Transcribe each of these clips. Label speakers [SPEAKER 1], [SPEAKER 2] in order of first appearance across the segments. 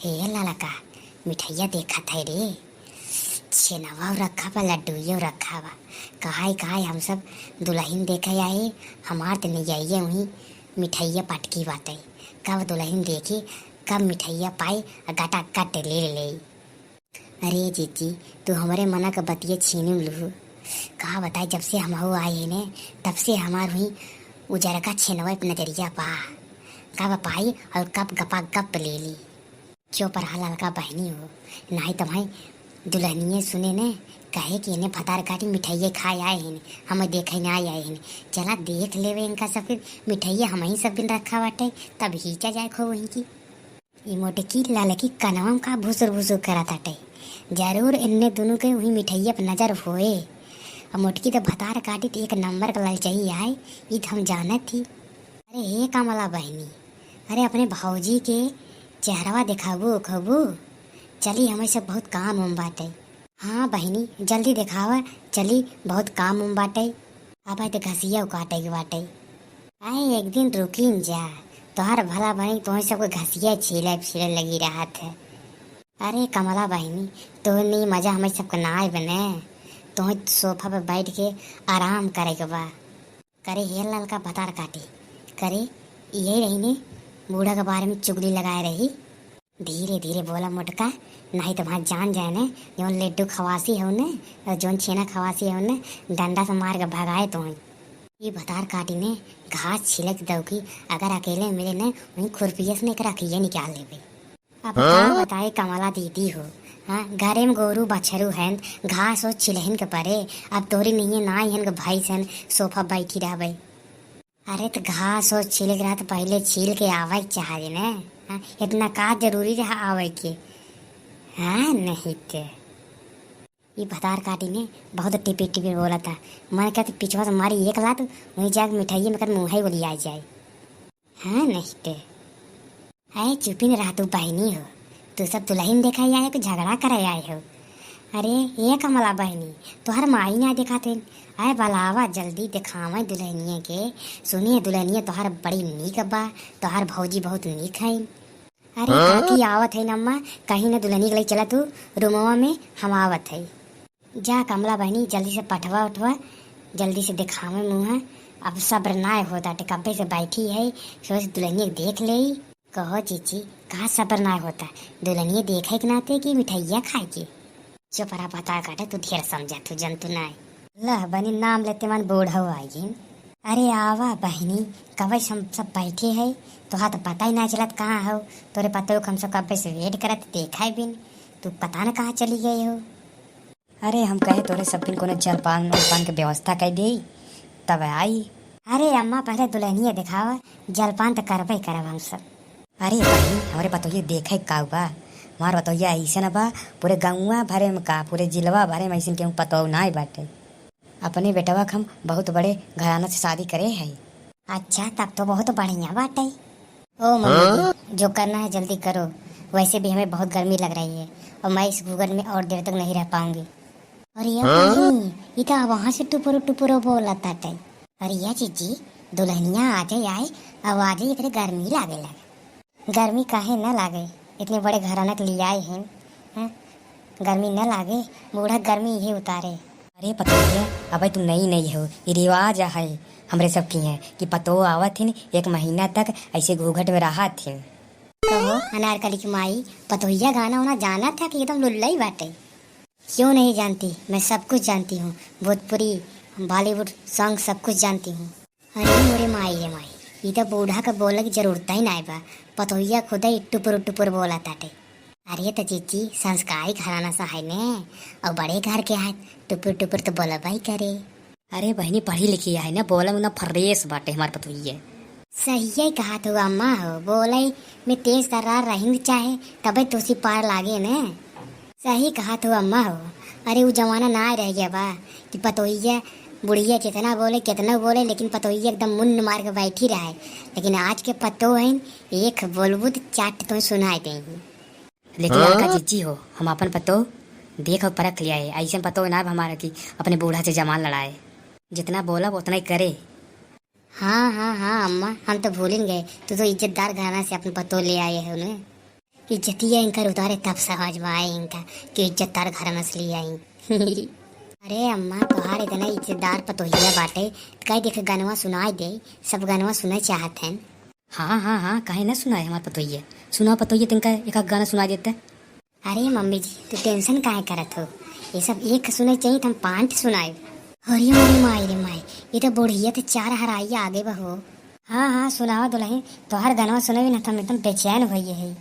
[SPEAKER 1] हे लाला का मिठाइया देखा था रे। छेनवा रखा बा, लड्डूयो रखा बा। कहाई हम सब दुल्हन देखे आए। हमार तो नहीं आइए वहीं मिठाइया पटकी बाटे। कब दुल्हन देखी कब मिठाइया पाई गाटा कट ले ले। अरे जीजी तू हमारे मना का बतिये छीन लू। कहा बताए जब से हम हो आए ने तब से हमार हुई उजर का छेनवा पे नजरिया पा। कब पाई और कब गपा गप ले ली। क्यों पर हाल का बहनी हो नहीं तुम्हारी दुल्हनिये सुने ने कहे कि इन्हें फतार काटी मिठाइये खाए आए हैं, हमें देखे न आए हैं। चला देख लेवे इनका सब मिठाइया हम ही सब दिन रखा बाटे तब हिचा जाए खो वहीं की। ये मोटे की लाल की कनवम का भुसुर भुसुर करा ताटे। जरूर इनने दोनों के वही मिठाइया पर नजर होए। और मोटकी तो भतार काटी तो एक नंबर का ललचाई आए ये तो हम जानत थी। अरे हे कमला बहनी, अरे अपने भाऊजी के चेहरवा दिखाबू खबू। चली हमें सब बहुत काम उम बाटे। हाँ बहनी जल्दी दिखावा चली बहुत काम उम बाटे। अब तो घसिया काटे के बाटे। आए एक दिन रुकिन जा तोहर भला बहनी तुम्हें सबको घसिया छीले लगी रहा था। अरे कमला बहनी तो नहीं मजा हमें सबको ना आए बने। तुम्हें सोफा पे बैठ के आराम करे के बा। करे हेल लाल का भतार काटे करे यही रही ने बूढ़ा के बारे में चुगली लगाए रही। धीरे धीरे बोला मोटका नहीं तो वहाँ जान जाए ने जो लड्डू खवासी है उन्हें और जो छेना खवासी है उन्हें डंडा से मार के भगाए तो ये भतार काटी ने घास छिलक दो की अगर अकेले मिले ने वहीं खुरपिया से रखिए निकाल ले। अब क्या बताए कमला दीदी हो। हाँ घरे में गोरू बछरू हैं घास और छिलहन के परे। अब तोरी नहीं है ना हन के भाई सन सोफा बैठी रह। अरे तो घास और छिल रहा तो पहले छील के आवे चाहिए ना। हाँ इतना का जरूरी रहा आवे के। हाँ नहीं तो ये भतार काटी ने बहुत टिपी टिपी बोला था। मैं कहती पिछवा से मारी एक लात वहीं जाकर मिठाइए में कर मुँह बोली आ जाए। हाँ नहीं तो अरे चुपी न रहा तू बहनी हो। तू सब दुल्हन देखा आए कि झगड़ा कर आए हो। अरे ये कमला बहनी तोहर माई ना दिखाते। अरे बलावा जल्दी दिखावे दुल्हनिया के। सुनिए दुल्हनिया तोहर बड़ी नीक बा तोहर भौजी बहुत नीक है। अरे काकी आवत है नम्मा कहीं न दुल्हनी के लिए चला तू रूमवा में हम आवत है। जा कमला बहनी जल्दी से पठवा उठवा जल्दी से दिखावे मुँह। अब सब्र ना होता कब्बे से बैठी है सोच दुल्हनिया देख ले। कहो चीची कहाँ सब्र ना होता दुल्हनिया देखे के नाते कि मिठाइया खाए की। चुपरा बता काटे तू ढेर समझा तू जंतु ना लह बनी नाम लेते मन बूढ़ा आई। अरे आवा बहनी कब हम सब बैठे है तो हाँ तो पता ही ना चलत कहाँ हो। तोरे पता हो हम सब कब्बे से वेट करत देखा है बिन तू पता न कहाँ चली गई हो।
[SPEAKER 2] अरे हम कहे तोरे सब दिन कोनो जलपान उलपान के व्यवस्था कर दी तब आई।
[SPEAKER 1] अरे अम्मा पहले दुल्हनिया दिखावा जलपान तो करबे करब हम सब।
[SPEAKER 2] अरे बहनी हमारे बतौइए देखे का बा हमार बतौइया ऐसे न बा पूरे गाँवा भरे में का पूरे जिलवा भरे में ऐसे केहू पतो ना बाटे। अपने बेटवा हम बहुत बड़े घराना से शादी करे है।
[SPEAKER 1] अच्छा तब तो बहुत बढ़िया बात है। ओ मम्मी जो करना है जल्दी करो। वैसे भी हमें बहुत गर्मी लग रही है और मैं इस गूगल में और देर तक नहीं रह पाऊंगी। अरे ये तो वहाँ से टुपुरो बोला था। अरे या चीजी दुल्हनिया आ जाए आए अब आ जाए इतने गर्मी लागे लगे। गर्मी काहे न लागे इतने बड़े घराना के लिए आए हैं। गर्मी न लागे बूढ़ा गर्मी ही उतारे।
[SPEAKER 2] अरे पतो है अब तुम नहीं हो ये रिवाज है हमरे सब की है कि पतो आवत थी एक महीना तक ऐसे घूंघट में रहा थी।
[SPEAKER 1] तो अनारकली की माई पतोहिया गाना होना जाना था कि एकदम लुल्ला ही बाटे। क्यों नहीं जानती मैं सब कुछ जानती हूँ भोजपुरी बॉलीवुड सॉन्ग सब कुछ जानती हूँ। अरे मोरे माई रे माई ये तो बूढ़ा का बोले की जरूरत ही ना बा। पतोहिया खुद ही टुपुर बोला ताटे। अरे तो चीची संस्कारी घराना सा है ने और बड़े घर के है टुपुर तो बोला भाई करे।
[SPEAKER 2] अरे बहनी पढ़ी लिखी है ना बोला ना फरेस बाटे हमारे पतोहिया।
[SPEAKER 1] सही ही कहा तो अम्मा हो बोले में तेज तर्रार रहेंगे चाहे तबे तुसी पार लागे ने। सही कहा तो अम्मा हो। अरे वो जमाना ना रह गया बा कि पतोहिया बुढ़िया कितना बोले लेकिन पतोहिया एकदम मुन्न मार के बैठी रहा है। लेकिन आज के पतो हैं एक बोलबू तो चाट तुम्हें सुनाई देंगी।
[SPEAKER 2] लेकिन लड़का जीजी हो हम अपन पतो देख और परख लिया है ऐसे पतो ना हमारा कि अपने बूढ़ा से जमान लड़ाए जितना बोला वो उतना ही करे।
[SPEAKER 1] हाँ अम्मा हम तो भूल गए तू तो इज्जतदार घराना से अपने पतो ले आए है उन्हें। इज्जतिया इनका उतारे तब समझ में आए इनका कि इज्जतदार घर नस्ली आई। अरे अम्मा तोहार इतना इज्जतदार पतोहिया बाटे कई देख गनवा सुनाई दे, सब गनवा सुने चाहत हैं।
[SPEAKER 2] हाँ हाँ हाँ, काहे ना सुनाए हमार पतोहिया, सुना पतोहिया तिनका एक आध गाना सुना देते।
[SPEAKER 1] अरे मम्मी जी तू टेंशन काहे करत हो, ये सब एक सुने चाहिए तो हम 5 सुनाए। अरे मोरी माई रे माई, ये तो बुढ़िया तो 4 हराइया आगे बहो। हाँ हाँ सुनावा दुल्हन, तोहार गनवा सुने ना तो एकदम बेचैन भइए है।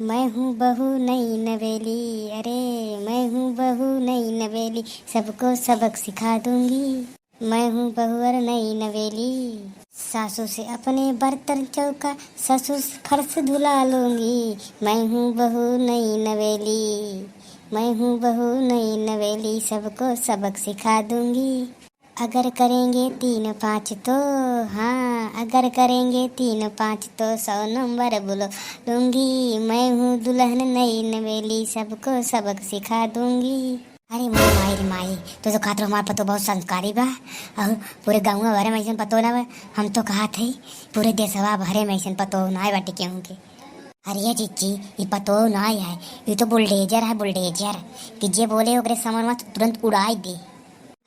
[SPEAKER 1] मैं हूँ बहू नई नवेली, अरे मैं हूँ बहू नई नवेली, सबको सबक सिखा दूंगी। मैं हूँ बहू और नई नवेली, सासू से अपने बर्तन चौका ससुर से फर्श धुला लूंगी। मैं हूँ बहू नई नवेली, मैं हूँ बहू नई नवेली, सबको सबक सिखा दूंगी। अगर करेंगे 3-5 तो, हाँ अगर करेंगे 3-5 तो 100 नंबर बोलो दूंगी। मैं हूँ दुल्हन नई नवेली, सबको सबक सिखा दूंगी। अरे मोरी माई रे माई, तो खातिर हमारे पतो बहुत संस्कारी बा और पूरे गाँव भरे में ऐसा पतो ना बा। हम तो कहा थे पूरे देशवा भरे में ऐसा पतो ना बाटे केहू के। अरे जीजी ये पतो ना है, ये तो बुलडोजर है, बुलडोजर कि जे बोले ओकरे सामान में तुरंत उड़ाई दे।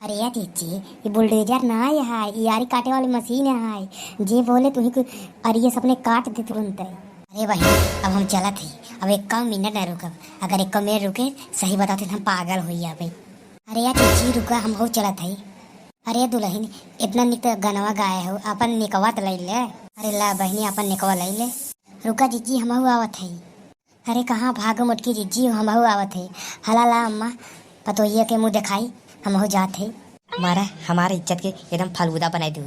[SPEAKER 1] अरे यार जीजी ये बुलडोजर ना है, ये यारी काटे वाली मशीन है, जे बोले तुम्हें को अरे सपने काट दे तुरंत। अरे भाई अब हम चला थे, अब 1 मिनट न रुकब, अगर 1 मिनट रुके सही बताते हम पागल हो भाई। अरे यार जीजी रुका, हम हो चला थे। अरे दुल्हन इतना निक गनवा गाए हो, अपन निकवा तो ले ले। अरे ला बहनी अपन निकवा ले ले। रुका जीजी हम आवत है। अरे कहाँ भागो मुटकी जीजी, हम आवत है। हला ला अम्मा पतोहिया के मुँह दिखाई, हम हो जाते।
[SPEAKER 2] मारा हमारे इज्जत के एकदम फालूदा बनाई दू।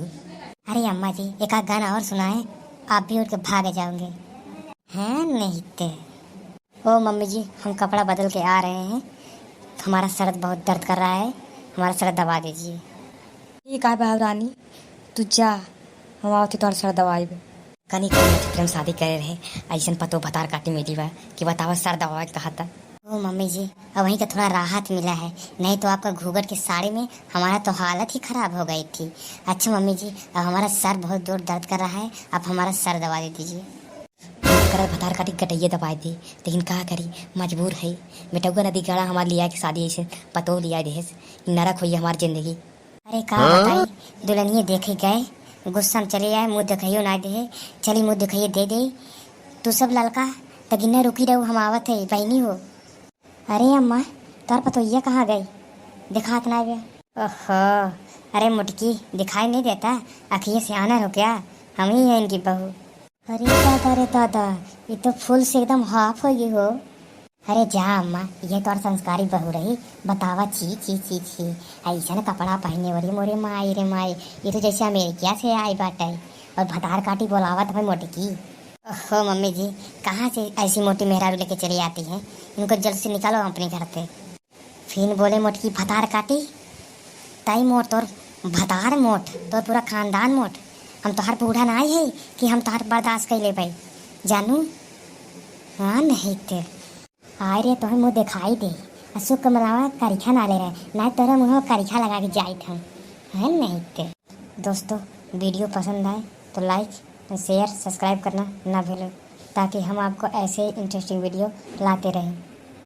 [SPEAKER 1] अरे अम्मा जी एक आध गाना और सुनाए, आप भी उठ के भाग जाओगे हैं नहीं ते। ओ मम्मी जी हम कपड़ा बदल के आ रहे हैं, हमारा सर बहुत दर्द कर रहा है, हमारा सर दबा दीजिए।
[SPEAKER 2] ठीक है बाबू रानी, तू जा, हम आवती तोर सर दवाई कनी कनी नक्षत्र में शादी करे रहे, ऐसा पतो भतार काटी मेरी बा कि बतावा सर दवाई कहा था।
[SPEAKER 1] ओ मम्मी जी अब वहीं का थोड़ा राहत मिला है, नहीं तो आपका घूंघट की साड़ी में हमारा तो हालत ही खराब हो गई थी। अच्छा मम्मी जी अब हमारा सर बहुत जोर दर्द कर रहा है, आप हमारा सर दबा दे दीजिए।
[SPEAKER 2] कर भतार काटी गटैया दबाई दी, लेकिन कहा करी मजबूर है। बेटुआ नदी गाड़ा हमारे लिया की शादी ऐसे पतो लिया देस, नरक हुई हमारी जिंदगी।
[SPEAKER 1] अरे कहा बताई दुल्हनिए देखे गए, गुस्सा में चले आए, मुँह दिखाइयो ना दे, चली मुँह दिखाइए दे दे। तू सब लड़का तगिन्ने रुकी रहो, हम आवत है बहनी हो। अरे अम्मा तोर पतोहिया कहाँ गई, दिखात ना गया। ओहो अरे मुटकी दिखाई नहीं देता, अखिए से आना हो क्या, हम ही हैं इनकी बहू। अरे दादा रे दादा ये तो फुल से एकदम हाफ हो गई हो। अरे जा अम्मा ये तो और संस्कारी बहू रही, बतावा छी छी छी छी ऐसा ना कपड़ा पहने वाली मोरे माई रे माई, ये तो जैसे अमेरिका से आई बाटे और भतार काटी बोलावत भाई मोटकी। ओहो मम्मी जी कहाँ से ऐसी मोटी मेहरारू लेके चली आती हैं, इनको जल्द से निकालो अपने घर से। फिर बोले मोटकी भतार काटी, तई मोट तोर भतार मोट तो पूरा खानदान मोट, हम तो हर बूढ़ा ना आई है कि हम तो हर बर्दाश्त कर ले पाई जानू। हाँ नहीं ते आए रे तो हम मुँह दिखाई दे, अशोक कमरावा करीखा ना ले रहे ना, तेरा मुँह करीखा लगा के जाए थे है नहीं ते। दोस्तों वीडियो पसंद आए तो लाइक शेयर सब्सक्राइब करना ना भूलें, ताकि हम आपको ऐसे इंटरेस्टिंग वीडियो लाते रहें।